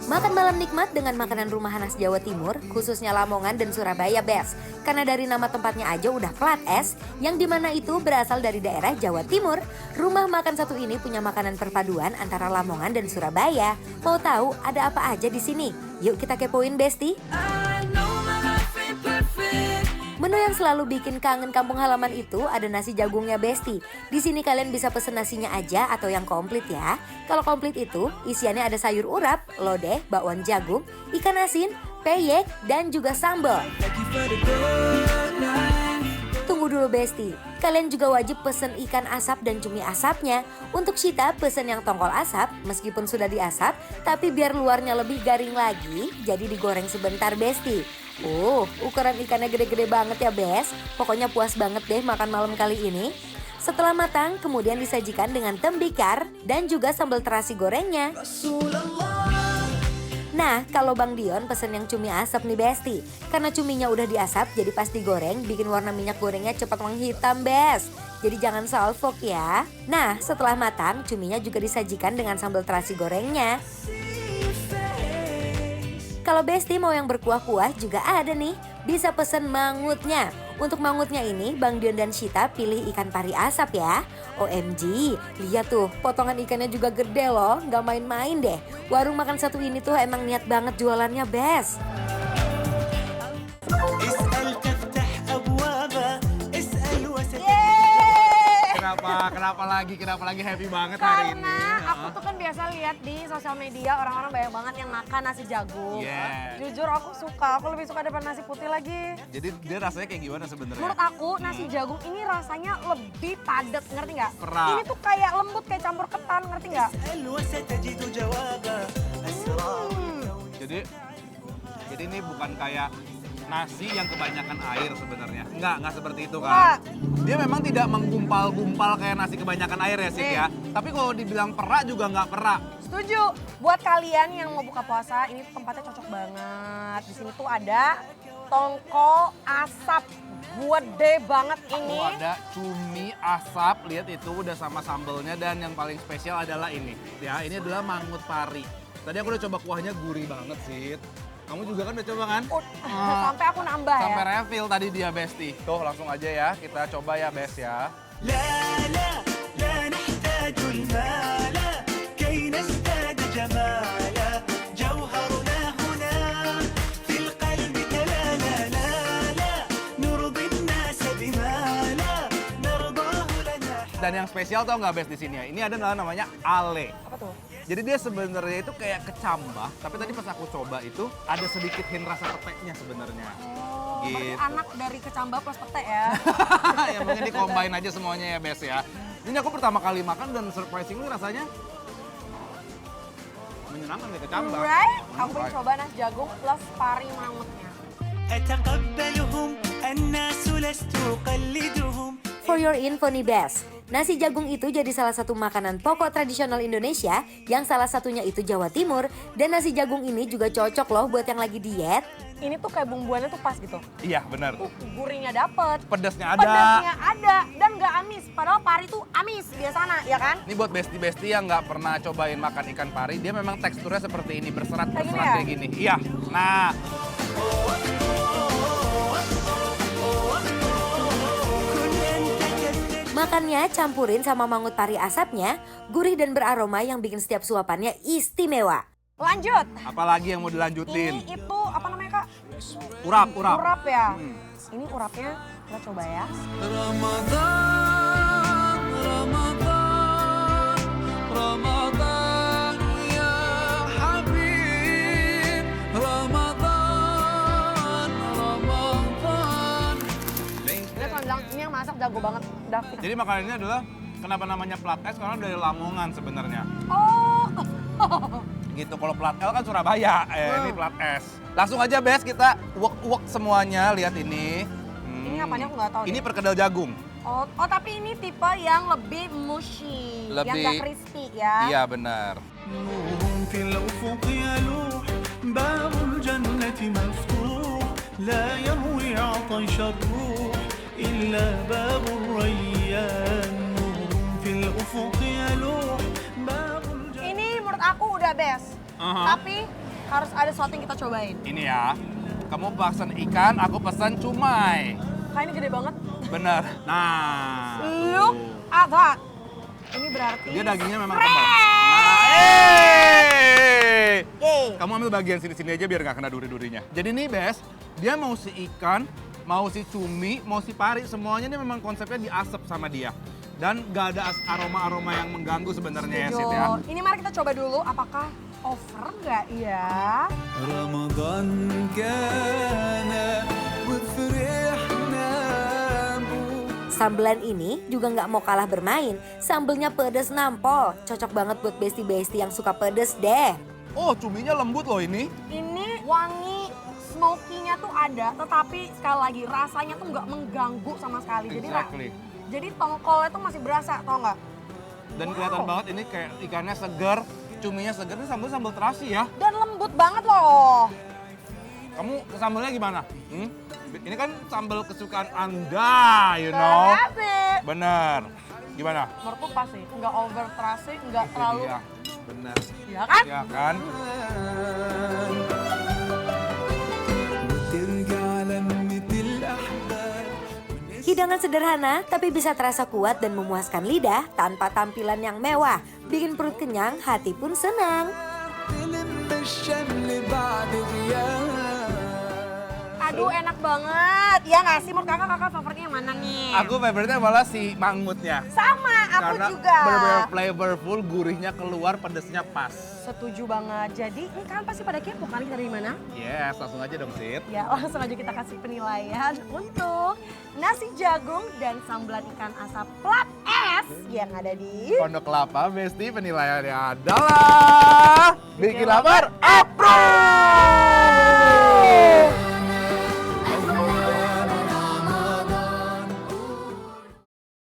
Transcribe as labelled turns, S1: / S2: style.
S1: Makan malam nikmat dengan makanan rumahan khas Jawa Timur, khususnya Lamongan dan Surabaya best. Karena dari nama tempatnya aja udah plat es, yang dimana itu berasal dari daerah Jawa Timur. Rumah makan satu ini punya makanan perpaduan antara Lamongan dan Surabaya. Mau tahu ada apa aja di sini? Yuk kita kepoin Besti. Menu yang selalu bikin kangen kampung halaman itu ada nasi jagungnya Besti. Di sini kalian bisa pesen nasinya aja atau yang komplit ya. Kalau komplit itu isiannya ada sayur urap, lodeh, bakwan jagung, ikan asin, peyek, dan juga sambal. Tunggu dulu Besti, kalian juga wajib pesen ikan asap dan cumi asapnya. Untuk Syita pesen yang tongkol asap, meskipun sudah diasap, tapi biar luarnya lebih garing lagi, jadi digoreng sebentar Besti. Ukuran ikannya gede-gede banget ya Bes. Pokoknya puas banget deh makan malam kali ini. Setelah matang, kemudian disajikan dengan tembikar dan juga sambal terasi gorengnya. Nah, kalau Bang Dion pesen yang cumi asap nih Besti. Karena cuminya udah diasap, jadi pas digoreng bikin warna minyak gorengnya cepat menghitam Bes. Jadi jangan salfok ya. Nah, setelah matang, cuminya juga disajikan dengan sambal terasi gorengnya. Kalau Besti mau yang berkuah-kuah juga ada nih, bisa pesen mangutnya. Untuk mangutnya ini, Bang Dion dan Syita pilih ikan pari asap ya. OMG, lihat tuh, potongan ikannya juga gede loh, nggak main-main deh. Warung makan satu ini tuh emang niat banget jualannya best.
S2: Kenapa lagi happy banget hari ini?
S3: Karena aku tuh kan biasa lihat di sosial media orang-orang banyak banget yang makan nasi jagung.
S2: Yeah.
S3: Jujur aku suka, aku lebih suka daripada nasi putih lagi.
S2: Jadi dia rasanya kayak gimana sebenarnya?
S3: Menurut aku nasi jagung ini rasanya lebih padat, ngerti nggak?
S2: Perak.
S3: Ini tuh kayak lembut, kayak campur ketan, ngerti nggak?
S2: Jadi ini bukan kayak nasi yang kebanyakan air sebenarnya. Enggak seperti itu kan.
S3: Enggak.
S2: Dia memang tidak menggumpal-gumpal kayak nasi kebanyakan air ya Sik ya. Tapi kalau dibilang perak juga nggak perak.
S3: Setuju. Buat kalian yang mau buka puasa, ini tempatnya cocok banget. Di sini tuh ada tongkol asap. Gede banget ini.
S2: Oh, ada cumi asap, lihat itu udah sama sambelnya, dan yang paling spesial adalah ini. Ya, ini adalah mangut pari. Tadi aku udah coba kuahnya gurih banget sih. Kamu juga kan udah coba kan?
S3: Sampai aku nambah
S2: Sampai
S3: ya.
S2: refill tadi dia Besti. Tuh langsung aja ya, kita coba ya Best ya. Dan yang spesial tau nggak Best di sini ya? Ini adalah namanya ale.
S3: Apa tuh?
S2: Jadi dia sebenarnya itu kayak kecambah, tapi tadi pas aku coba itu ada sedikit hint rasa peteknya sebenarnya.
S3: Oh,
S2: Gitu.
S3: berarti anak dari kecambah plus pete ya.
S2: Ya mungkin di-combine aja semuanya ya Bes ya. Ini aku pertama kali makan dan surprisingly rasanya menyenangkan kayak kecambah.
S3: Right? Aku pengen coba nasi jagung plus pari mangutnya.
S1: For your info nih Bes, nasi jagung itu jadi salah satu makanan pokok tradisional Indonesia yang salah satunya itu Jawa Timur. Dan nasi jagung ini juga cocok loh buat yang lagi diet.
S3: Ini tuh kayak bumbuannya tuh pas gitu.
S2: Iya benar.
S3: Gurihnya dapet,
S2: Pedasnya ada.
S3: pedasnya ada, dan nggak amis. Padahal pari tuh amis biasanya, ya kan?
S2: Ini buat besti-besti yang nggak pernah cobain makan ikan pari, dia memang teksturnya seperti ini, berserat-berserat
S3: Kayak
S2: kayak gini. Iya. Nah,
S1: Makannya campurin sama mangut pari asapnya, gurih dan beraroma yang bikin setiap suapannya istimewa.
S3: Lanjut.
S2: apalagi yang mau dilanjutin?
S3: Ini itu apa namanya kak?
S2: Urap.
S3: Urap ya. Ini urapnya kita coba ya. Ini kandang ini yang masak jago banget, David.
S2: Jadi makanan ini adalah kenapa namanya plat es, karena dari Lamongan sebenarnya.
S3: Oh.
S2: Gitu, kalau plat L kan Surabaya, ini plat S. Langsung aja Bes, kita uwek-uwek semuanya, lihat ini.
S3: Ini apanya aku nggak tahu.
S2: Ini
S3: deh.
S2: perkedel jagung.
S3: Oh, tapi ini tipe yang lebih mushy, yang
S2: Lebih-
S3: nggak crispy ya.
S2: Iya benar.
S4: نور في الأفق يلوح باب الجنة مفتوح لا يروي عطش الروح إلا باب الريان نور في الأفق يلوح
S3: juga best. Tapi harus ada sesuatu yang kita cobain.
S2: Ini ya, kamu pesan ikan, aku pesan cumai.
S3: Kayak ini gede banget.
S2: Bener. Nah.
S3: Look at that. Ini berarti
S2: Dia dagingnya memang
S3: fresh.
S2: tebal.
S3: Yeay.
S2: Kamu ambil bagian sini-sini aja biar nggak kena duri-durinya. Jadi nih Bes, dia mau si ikan, mau si cumi, mau si pari, semuanya ini memang konsepnya diasap sama dia. Dan nggak ada aroma-aroma yang mengganggu sebenarnya ya Sid ya.
S3: Ini mari kita coba dulu apakah over nggak ya?
S4: رمضان كان وفرحنا بو
S1: Sambelan ini juga nggak mau kalah bermain. Sambelnya pedes nampol. Cocok banget buat besti-besti yang suka pedes deh.
S2: Oh, cuminya lembut loh ini.
S3: Ini wangi smoky-nya tuh ada, tetapi sekali lagi rasanya tuh nggak mengganggu sama sekali.
S2: Exactly.
S3: Jadi tongkolnya tuh masih berasa, tau nggak?
S2: Dan kelihatan banget ini kayak ikannya segar, cuminya segar. Ini sambal terasi ya.
S3: Dan lembut banget loh.
S2: Kamu sambalnya gimana? Ini kan sambal kesukaan Anda, you know.
S3: Terasi.
S2: Bener. Gimana?
S3: Menurutku pas sih, nggak over terasi, nggak
S2: Itu
S3: terlalu,
S2: dia. Bener.
S3: ya kan?
S2: Ya kan?
S4: وترجع لمة الأحباب
S1: Hidangan sederhana tapi bisa terasa kuat dan memuaskan lidah tanpa tampilan yang mewah. Bikin perut kenyang, hati pun senang.
S4: تلم الشمل بعد غياب
S3: Aduh enak banget. Ya nggak sih, menurut kakak favoritnya yang mana nih?
S2: Aku favoritnya malah si mangutnya.
S3: Sama, aku
S2: Karena
S3: juga.
S2: bener-bener flavorful, gurihnya keluar, pedesnya pas.
S3: Setuju banget. Jadi ini kalian pasti pada kepo kan kita dari mana?
S2: Yes, langsung aja dong Sid.
S3: Ya langsung aja kita kasih penilaian untuk nasi jagung dan sambelan ikan asap plat es yang ada di
S2: Pondok Kelapa, Besti penilaiannya adalah bikin lapar approve!